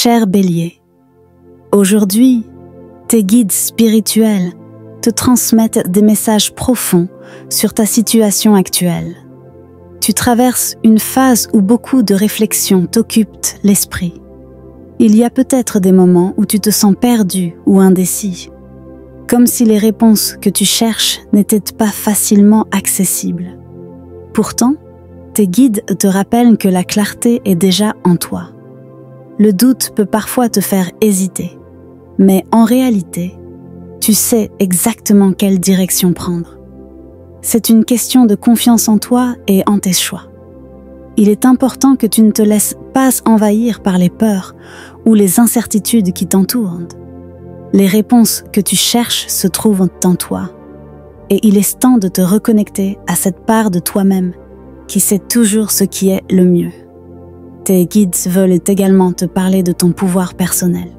Cher Bélier, aujourd'hui, tes guides spirituels te transmettent des messages profonds sur ta situation actuelle. Tu traverses une phase où beaucoup de réflexions t'occupent l'esprit. Il y a peut-être des moments où tu te sens perdu ou indécis, comme si les réponses que tu cherches n'étaient pas facilement accessibles. Pourtant, tes guides te rappellent que la clarté est déjà en toi. Le doute peut parfois te faire hésiter, mais en réalité, tu sais exactement quelle direction prendre. C'est une question de confiance en toi et en tes choix. Il est important que tu ne te laisses pas envahir par les peurs ou les incertitudes qui t'entourent. Les réponses que tu cherches se trouvent en toi, et il est temps de te reconnecter à cette part de toi-même qui sait toujours ce qui est le mieux. Tes guides veulent également te parler de ton pouvoir personnel.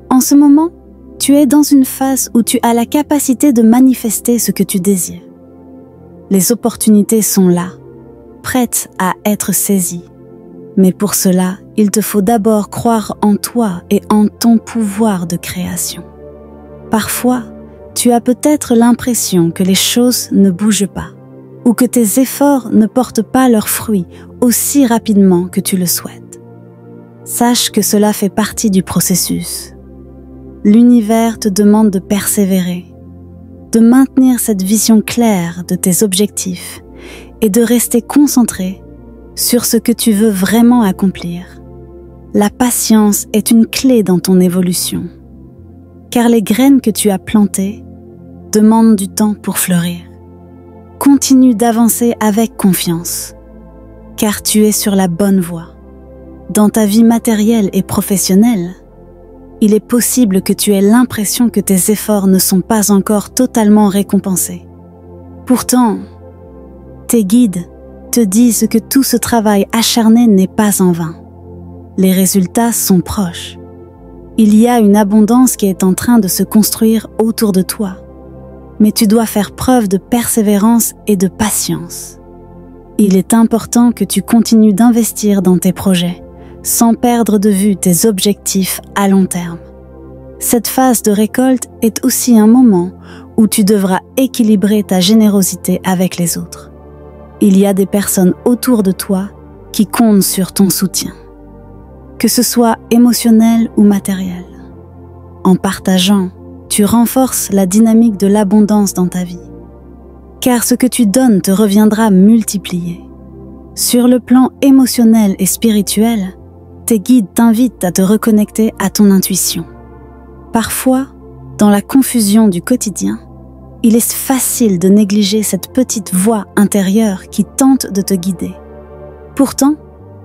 En ce moment, tu es dans une phase où tu as la capacité de manifester ce que tu désires. Les opportunités sont là, prêtes à être saisies. Mais pour cela, il te faut d'abord croire en toi et en ton pouvoir de création. Parfois, tu as peut-être l'impression que les choses ne bougent pas, ou que tes efforts ne portent pas leurs fruits aussi rapidement que tu le souhaites. Sache que cela fait partie du processus. L'univers te demande de persévérer, de maintenir cette vision claire de tes objectifs et de rester concentré sur ce que tu veux vraiment accomplir. La patience est une clé dans ton évolution, car les graines que tu as plantées demandent du temps pour fleurir. Continue d'avancer avec confiance, car tu es sur la bonne voie. Dans ta vie matérielle et professionnelle, il est possible que tu aies l'impression que tes efforts ne sont pas encore totalement récompensés. Pourtant, tes guides te disent que tout ce travail acharné n'est pas en vain. Les résultats sont proches. Il y a une abondance qui est en train de se construire autour de toi. Mais tu dois faire preuve de persévérance et de patience. Il est important que tu continues d'investir dans tes projets, sans perdre de vue tes objectifs à long terme. Cette phase de récolte est aussi un moment où tu devras équilibrer ta générosité avec les autres. Il y a des personnes autour de toi qui comptent sur ton soutien, que ce soit émotionnel ou matériel. En partageant, tu renforces la dynamique de l'abondance dans ta vie, car ce que tu donnes te reviendra multiplié. Sur le plan émotionnel et spirituel, tes guides t'invitent à te reconnecter à ton intuition. Parfois, dans la confusion du quotidien, il est facile de négliger cette petite voix intérieure qui tente de te guider. Pourtant,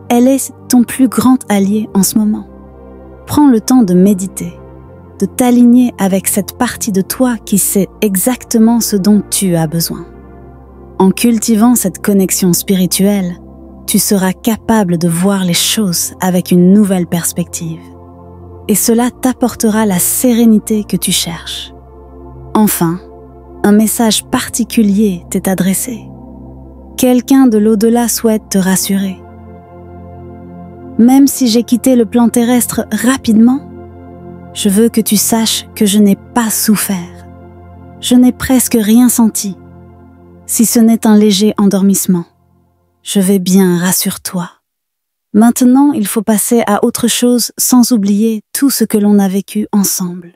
elle est ton plus grand allié en ce moment. Prends le temps de méditer, de t'aligner avec cette partie de toi qui sait exactement ce dont tu as besoin. En cultivant cette connexion spirituelle, tu seras capable de voir les choses avec une nouvelle perspective. Et cela t'apportera la sérénité que tu cherches. Enfin, un message particulier t'est adressé. Quelqu'un de l'au-delà souhaite te rassurer. Même si j'ai quitté le plan terrestre rapidement, je veux que tu saches que je n'ai pas souffert. Je n'ai presque rien senti, si ce n'est un léger endormissement. Je vais bien, rassure-toi. Maintenant, il faut passer à autre chose sans oublier tout ce que l'on a vécu ensemble.